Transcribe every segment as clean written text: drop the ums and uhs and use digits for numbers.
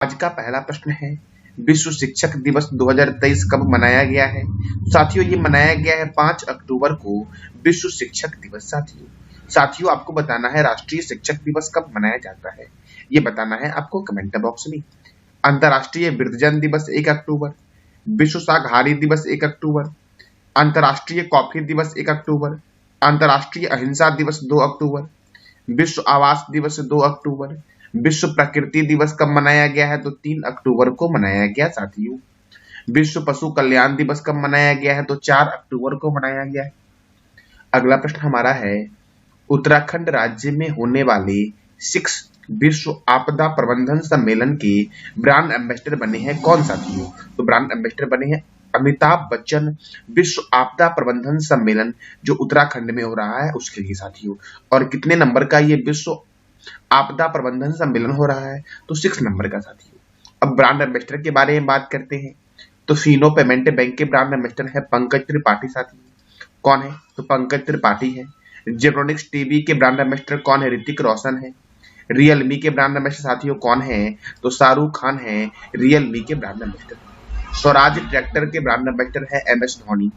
आज का पहला प्रश्न है, विश्व शिक्षक दिवस 2023 कब मनाया गया है? साथियों, ये मनाया गया है 5 अक्टूबर को विश्व शिक्षक दिवस। साथियों आपको बताना है राष्ट्रीय शिक्षक दिवस कब मनाया जाता है, ये बताना है आपको कमेंट बॉक्स में। अंतर्राष्ट्रीय वृद्धजन दिवस 1 अक्टूबर, विश्व शाकाहारी दिवस 1 अक्टूबर, अंतर्राष्ट्रीय कॉफी दिवस 1 अक्टूबर, अंतर्राष्ट्रीय अहिंसा दिवस 2 अक्टूबर, विश्व आवास दिवस 2 अक्टूबर, विश्व प्रकृति दिवस कब मनाया गया है? तो 3 अक्टूबर को मनाया गया। साथियों विश्व पशु कल्याण दिवस कब मनाया गया है? तो 4 अक्टूबर को मनाया गया है। अगला प्रश्न हमारा है, उत्तराखंड राज्य में होने वाले 6 विश्व आपदा प्रबंधन सम्मेलन के ब्रांड एम्बेसडर बने हैं कौन? साथियों तो ब्रांड एम्बेसडर बने हैं अमिताभ बच्चन। विश्व आपदा प्रबंधन सम्मेलन जो उत्तराखंड में हो रहा है उसके लिए। साथियों और कितने नंबर का ये विश्व आपदा प्रबंधन सम्मेलन हो रहा है? तो 6 नंबर का। साथियों अब ब्रांड एम्बेसडर के बारे में बात करते हैं, तो फिनो पेमेंट बैंक के ब्रांड एम्बेसडर है पंकज त्रिपाठी। साथियों कौन है? तो पंकज त्रिपाठी है। जेब्रोनिक्स टीवी के ब्रांड एम्बेसडर कौन है? ऋतिक रोशन है। रियलमी के ब्रांड एम्बेसडर साथियों कौन है? तो शाहरुख खान है रियलमी के ब्रांड एम्बेसडर। स्वराज ट्रैक्टर के ब्रांड एम्बेसडर है MS धोनी।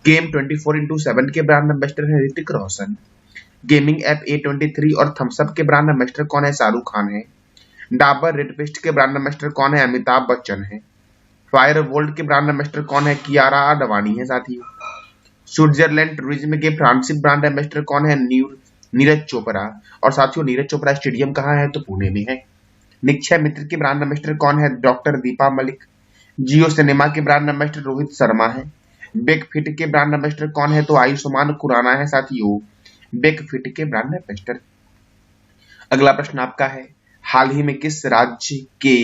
गेम 24x7 के ब्रांड एम्बेसडर है Hrithik Roshan. Gaming app A23 और थम्सअप के ब्रांड एम्बेसडर कौन है? शाहरुख खान है। डाबर रेड पेस्ट के ब्रांड एम्बेसडर कौन है? अमिताभ बच्चन है। फायर वोल्ट के ब्रांड एम्बेसडर कौन है? कियारा आडवाणी है। साथियों स्विट्जरलैंड टूरिज्म के फ्रांसीसी ब्रांड एम्बेसडर कौन है? नीरज चोपड़ा। और साथियों नीरज चोपड़ा स्टेडियम कहाँ है? तो पुणे में है। निक्षय मित्र के ब्रांड एम्बेसडर कौन है? डॉक्टर दीपा मलिक। जियो सिनेमा के ब्रांड एम्बेसडर रोहित शर्मा है। बेकफिट के ब्रांड एम्बेसडर कौन है? तो आयुष्मान खुराना है। साथियों बेकफिट के ब्रांड एम्बेसडर। अगला प्रश्न आपका है, हाल ही में किस राज्य के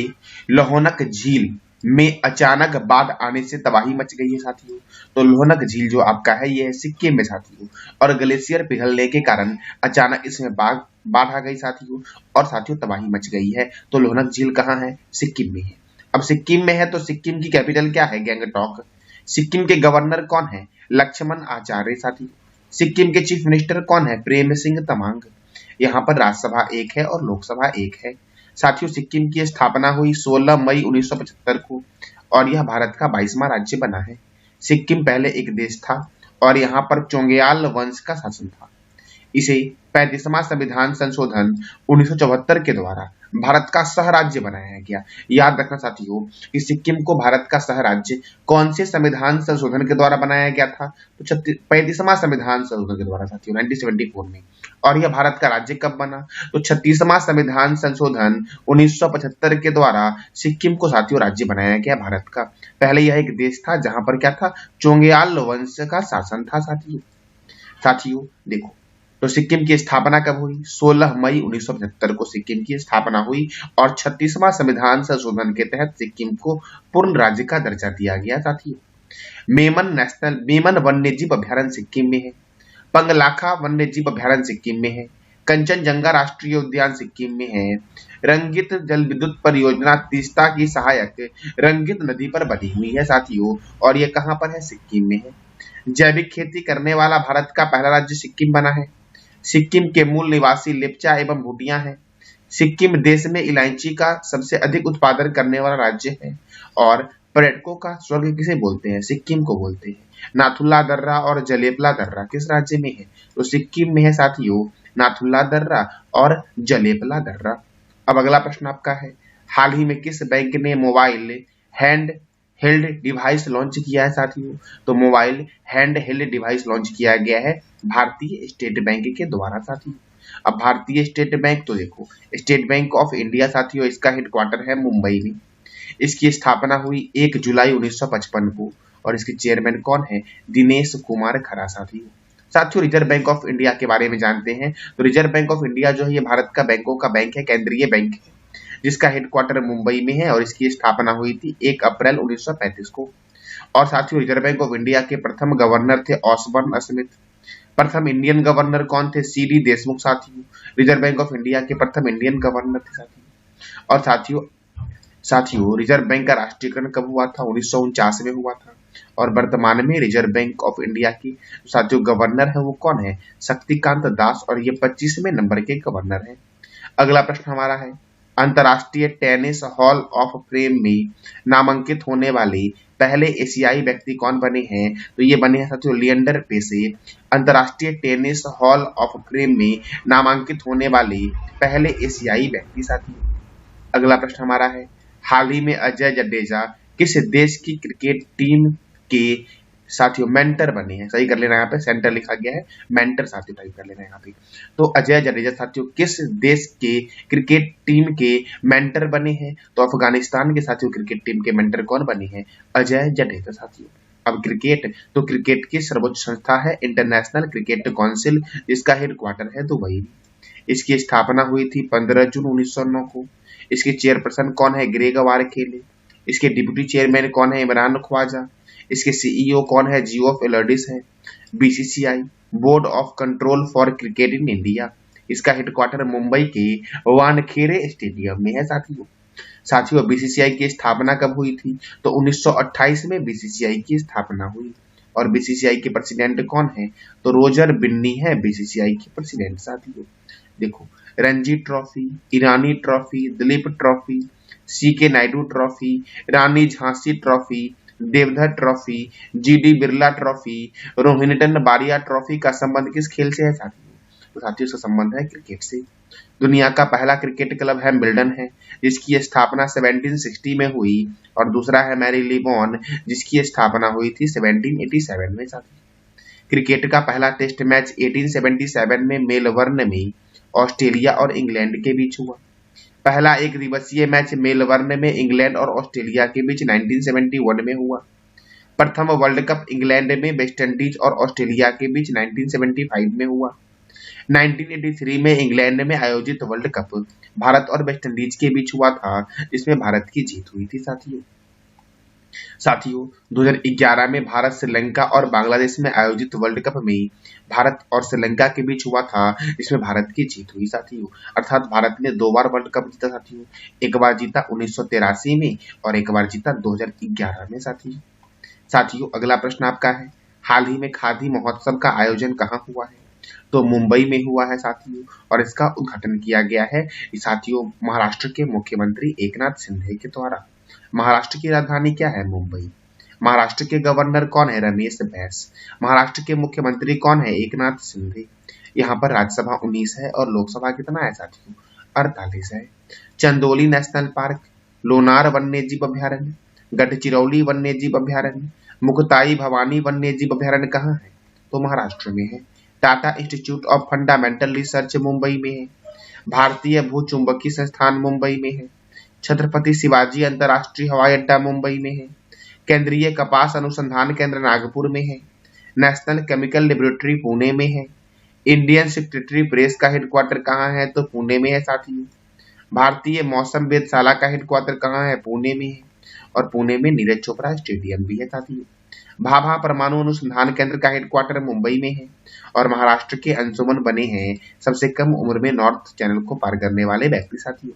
लोहनक झील में अचानक बाढ़ आने से तबाही मच गई है? साथियों तो लोहनक झील जो आपका है ये है सिक्किम में। साथियों और ग्लेशियर पिघलने के कारण अचानक इसमें बाढ़ आ गई। साथियों और साथियों तबाही मच गई है। तो लोहनक झील कहाँ है? सिक्किम में है। अब सिक्किम में है तो सिक्किम की कैपिटल क्या है? गैंगटॉक। सिक्किम के गवर्नर कौन है? लक्ष्मण आचार्य। साथियों सिक्किम के चीफ मिनिस्टर कौन है? प्रेम सिंह तमांग। यहाँ पर राज्यसभा 1 है और लोकसभा 1 है। साथियों सिक्किम की स्थापना हुई 16 मई 1975 को और यह भारत का 22वां राज्य बना है। सिक्किम पहले एक देश था और यहाँ पर चोंगयाल वंश का शासन था। इसे 35वां संविधान संशोधन 1974 के द्वारा भारत का सह राज्य बनाया गया। याद रखना साथियों कि सिक्किम को भारत का सह राज्य कौन से संविधान संशोधन के द्वारा बनाया गया था? तो 35वां संविधान संशोधन के द्वारा। साथियों 1974 में। और यह भारत का राज्य कब बना? तो 36वां संविधान संशोधन 1975 के द्वारा सिक्किम को साथियों राज्य बनाया गया भारत का। पहले यह एक देश था जहां पर क्या था? चोंगयाल वंश का शासन था। साथियों देखो तो सिक्किम की स्थापना कब हुई? 16 मई 1975 को सिक्किम की स्थापना हुई और 36वां संविधान संशोधन के तहत सिक्किम को पूर्ण राज्य का दर्जा दिया गया। साथियों मेमन वन्य जीव अभ्यारण्य सिक्किम में है। पंगलाखा वन्य जीव अभ्यारण्य सिक्किम में है। कंचनजंगा राष्ट्रीय उद्यान सिक्किम में है। रंगित जल विद्युत परियोजना तीस्ता की सहायक रंगित नदी पर बनी हुई है। साथियों और ये कहाँ पर है? सिक्किम में है। जैविक खेती करने वाला भारत का पहला राज्य सिक्किम बना है। सिक्किम के मूल निवासी लेप्चा एवं भूटिया हैं। सिक्किम देश में इलायची का सबसे अधिक उत्पादन करने वाला राज्य है और पर्यटकों का स्वर्ग किसे बोलते हैं? सिक्किम को बोलते हैं। नाथुला दर्रा और जलेपला दर्रा किस राज्य में है? तो सिक्किम में है। साथियों नाथुला दर्रा और जलेपला दर्रा। अब अगला प्रश्न आपका है, हाल ही में किस बैंक ने mobile hand held device launch किया है? साथियों तो mobile hand held device launch किया गया है भारतीय स्टेट बैंक के द्वारा। साथियों अब भारतीय स्टेट बैंक तो देखो स्टेट बैंक ऑफ इंडिया। साथियों इसका हेडक्वार्टर है मुंबई में। इसकी स्थापना हुई 1 जुलाई 1955 को और इसके चेयरमैन कौन है? दिनेश कुमार खरा। साथियों रिजर्व बैंक ऑफ इंडिया के बारे में जानते हैं। तो रिजर्व बैंक ऑफ इंडिया जो है ये भारत का बैंकों का बैंक है, केंद्रीय बैंक है जिसका हेडक्वार्टर मुंबई में है और इसकी स्थापना हुई थी 1 अप्रैल 1935 को। और साथियों रिजर्व बैंक ऑफ इंडिया के प्रथम गवर्नर थे ऑसबर्न स्मिथ। प्रथम इंडियन गवर्नर कौन थे? CD देशमुख। साथियों रिजर्व बैंक ऑफ इंडिया के प्रथम इंडियन गवर्नर थे। और साथियों रिजर्व बैंक का राष्ट्रीयकरण कब हुआ था? 1949 में हुआ था। और वर्तमान में रिजर्व बैंक ऑफ इंडिया की साथियों गवर्नर है वो कौन है? शक्तिकांत दास और ये 25वें नंबर के गवर्नर है। अगला प्रश्न हमारा है, अंतर्राष्ट्रीय टेनिस हॉल ऑफ फेम में नामांकित होने वाले पहले एशियाई व्यक्ति कौन बने हैं? तो ये बने हैं साथियों लिएंडर पेसे। अंतर्राष्ट्रीय टेनिस हॉल ऑफ फेम में नामांकित होने वाले पहले एशियाई व्यक्ति साथियों। अगला प्रश्न हमारा है, हाल ही में अजय जडेजा किस देश की क्रिकेट टीम के साथियों मेंटर बने हैं? सही कर लेना, यहाँ पे सेंटर लिखा गया है, मेंटर साथियों टाइप कर लेना यहाँ पे। तो अजय जडेजा साथियों किस देश के क्रिकेट टीम के मेंटर बने हैं? तो अफगानिस्तान के साथियों क्रिकेट टीम के मेंटर कौन बने हैं? अजय जडेजा साथियों। अब क्रिकेट, तो क्रिकेट की सर्वोच्च संस्था है इंटरनेशनल क्रिकेट काउंसिल, जिसका हेडक्वार्टर है दुबई। इसकी स्थापना हुई थी 15 जून 1909 को। इसके चेयरपर्सन कौन है? ग्रेग वारखेले। इसके डिप्टी चेयरमैन कौन है? इमरान ख्वाजा। इसके सीईओ कौन है? जियोफ एलर्डिस है। BCCI board of control for cricket in India, इसका हेडक्वार्टर मुंबई के वानखेड़े स्टेडियम में है साथियों। बीसीसीआई की स्थापना कब हुई थी? तो 1928 में बीसीसीआई की स्थापना हुई। और बीसीसीआई के प्रेसिडेंट कौन है? तो रोजर बिन्नी है बीसीसीआई के प्रेसिडेंट साथियों। देखो, Ranji trophy, Irani trophy, Duleep trophy, CK Naidu trophy, Rani Jhansi trophy, Deodhar trophy, GD Birla trophy, Rohinton Baria trophy का संबंध किस खेल से है साथियों? तो साथियों इसका संबंध है क्रिकेट से। दुनिया का पहला क्रिकेट क्लब हैम्बल्डन है, जिसकी स्थापना 1760 में हुई। और दूसरा है मैरीलेबोन, जिसकी स्थापना हुई थी 1787 में साथियों। क्रिकेट का पहला टेस्ट मैच 1877 में मेलबर्न में ऑस्ट्रेलिया और इंग्लैंड के बीच हुआ। पहला एक दिवसीय मैच मेलबर्न में इंग्लैंड और ऑस्ट्रेलिया के बीच 1971 में हुआ। प्रथम वर्ल्ड कप इंग्लैंड में वेस्टइंडीज और ऑस्ट्रेलिया के बीच 1975 में हुआ। 1983 में इंग्लैंड में आयोजित वर्ल्ड कप भारत और वेस्टइंडीज के बीच हुआ था, जिसमें भारत की जीत हुई थी साथियों 2011 में भारत, श्रीलंका और बांग्लादेश में आयोजित वर्ल्ड कप में भारत और श्रीलंका के बीच हुआ था, जिसमें भारत की जीत हुई साथियों। अर्थात भारत ने 2 बार वर्ल्ड कप जीता साथियों। एक बार जीता 1983 में और एक बार जीता 2011 में साथियों। अगला प्रश्न आपका है, हाल ही में खादी महोत्सव का आयोजन कहाँ हुआ है? तो मुंबई में हुआ है साथियों। और इसका उद्घाटन किया गया है साथियों महाराष्ट्र के मुख्यमंत्री एकनाथ शिंदे के द्वारा। महाराष्ट्र की राजधानी क्या है? मुंबई। महाराष्ट्र के गवर्नर कौन है? रमेश बैस। महाराष्ट्र के मुख्यमंत्री कौन है? एकनाथ शिंदे। यहाँ पर राज्यसभा 19 है और लोकसभा कितना है साथियों? 48 है। चंदोली नेशनल पार्क, लोनार वन्यजीव अभ्यारण्य, गढ़चिरौली वन्यजीव अभ्यारण्य, मुक्ताई भवानी वन्यजीव अभ्यारण्य कहाँ है? तो महाराष्ट्र में है। Tata institute of fundamental research Mumbai में है। भारतीय भूचुंबकीय संस्थान मुंबई में है। छत्रपति शिवाजी अंतर्राष्ट्रीय हवाई अड्डा मुंबई में है। केंद्रीय कपास अनुसंधान केंद्र नागपुर में है। नेशनल केमिकल लेबोरेटरी पुणे में है। इंडियन सेक्रेटरी प्रेस का हेडक्वार्टर कहाँ है? तो पुणे में है साथियों। भारतीय मौसम वेधशाला का हेडक्वार्टर कहाँ है? पुणे में है। और पुणे में नीरज चोपड़ा स्टेडियम भी है साथियों। भाभा परमाणु अनुसंधान केंद्र का हेडक्वार्टर मुंबई में है। और महाराष्ट्र के अंशुमन बने हैं सबसे कम उम्र में नॉर्थ चैनल को पार करने वाले व्यक्ति साथियों।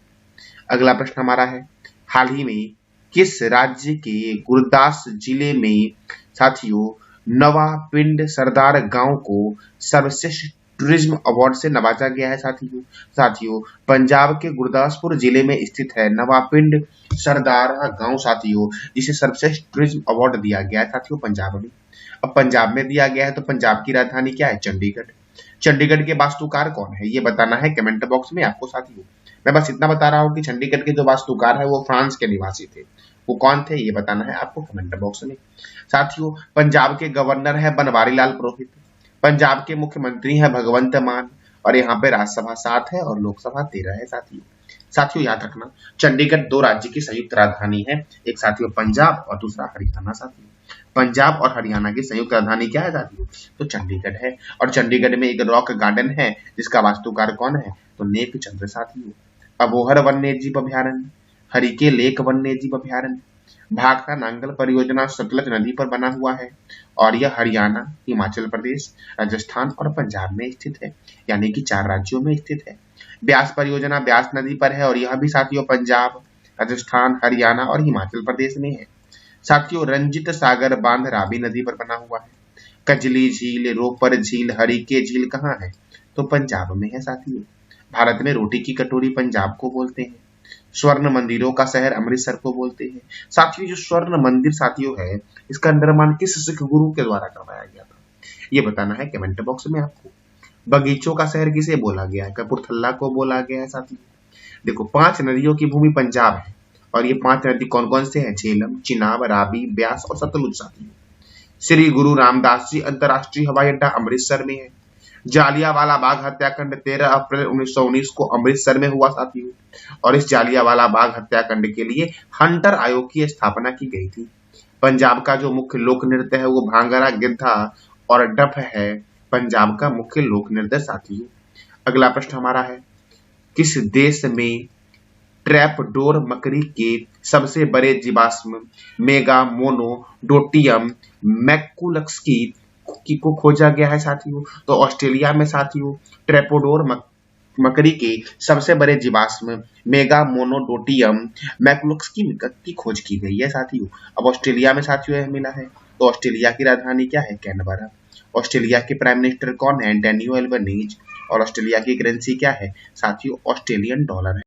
अगला प्रश्न हमारा है, हाल ही में किस राज्य के गुरदास जिले में साथियों नवापिंड सरदार गांव को सर्वश्रेष्ठ टूरिज्म अवार्ड से नवाजा गया है साथियों पंजाब के गुरदासपुर जिले में स्थित है नवापिंड सरदार गांव साथियों, जिसे सर्वश्रेष्ठ टूरिज्म अवार्ड दिया गया है साथियों पंजाब में। अब पंजाब में दिया गया है तो पंजाब की राजधानी क्या है? चंडीगढ़। चंडीगढ़ के वास्तुकार कौन है? ये बताना है कमेंट बॉक्स में आपको साथियों। मैं बस इतना बता रहा हूँ कि चंडीगढ़ के जो वास्तुकार है वो फ्रांस के निवासी थे। वो कौन थे ये बताना है आपको कमेंट बॉक्स में साथियों। पंजाब के गवर्नर है बनवारी लाल पुरोहित। पंजाब के मुख्यमंत्री है भगवंत मान। और यहाँ पे राज्यसभा 7 है और लोकसभा 13 है साथियों याद रखना, चंडीगढ़ 2 राज्य की संयुक्त राजधानी है, एक साथियों पंजाब और दूसरा हरियाणा साथियों। पंजाब और हरियाणा की संयुक्त राजधानी क्या है साथियों? तो चंडीगढ़ है। और चंडीगढ़ में एक रॉक गार्डन है जिसका वास्तुकार कौन है? तो नेक चंद्र साथियों। अबोहर वन्यजीव अभ्यारण्य, हरिके लेक वन्यजीव अभ्यारण्य, भाखड़ा नांगल परियोजना सतलज नदी पर बना हुआ है और यह हरियाणा, हिमाचल प्रदेश, राजस्थान और पंजाब में स्थित है, यानी कि 4 राज्यों में स्थित है। ब्यास परियोजना ब्यास नदी पर है और यह भी साथियों पंजाब, राजस्थान, हरियाणा और हिमाचल प्रदेश में है। साथियों रंजित सागर बांध रावी नदी पर बना हुआ है। कजली झील, रोपर झील, हरिके झील कहाँ है? तो पंजाब में है साथियों। भारत में रोटी की कटोरी पंजाब को बोलते हैं। स्वर्ण मंदिरों का शहर अमृतसर को बोलते हैं। साथियों जो स्वर्ण मंदिर साथियों है, इसका निर्माण किस सिख गुरु के द्वारा करवाया गया था, ये बताना है कमेंट बॉक्स में आपको। बगीचों का शहर किसे बोला गया है, कपूरथला को बोला गया है साथियों। देखो 5 नदियों की भूमि पंजाब है और ये 5 नदी कौन कौन से हैं, झेलम, चिनाब, रावी, ब्यास और सतलुज साथियों। श्री गुरु रामदास जी अंतर्राष्ट्रीय हवाई अड्डा अमृतसर में है। जालियांवाला बाग हत्याकांड 13 अप्रैल 1919 को अमृतसर में हुआ साथियों और इस जालियांवाला बाग हत्याकांड के लिए हंटर आयोग की स्थापना की गई थी। पंजाब का जो मुख्य लोक नृत्य है वो भांगड़ा, गिद्धा और डफ है, पंजाब का मुख्य लोक नृत्य साथियों। अगला प्रश्न हमारा है, किस देश में ट्रैपडोर मकड़ी के सबसे बड़े जीवाश्म मेगामोनोडोटियम मैक्कुलस्की को खोजा गया है साथियों? तो ऑस्ट्रेलिया में साथियों ट्रैपडोर मकड़ी के सबसे बड़े जीवाश्म मेगामोनोडोटियम मैक्कुलस्की की खोज की गई है साथियों। अब ऑस्ट्रेलिया में साथियों यह मिला है। तो ऑस्ट्रेलिया की राजधानी क्या है, कैनबरा। ऑस्ट्रेलिया के प्राइम मिनिस्टर कौन है, डैनियल एल्बनीज। और ऑस्ट्रेलिया की करेंसी क्या है साथियों, ऑस्ट्रेलियन डॉलर है।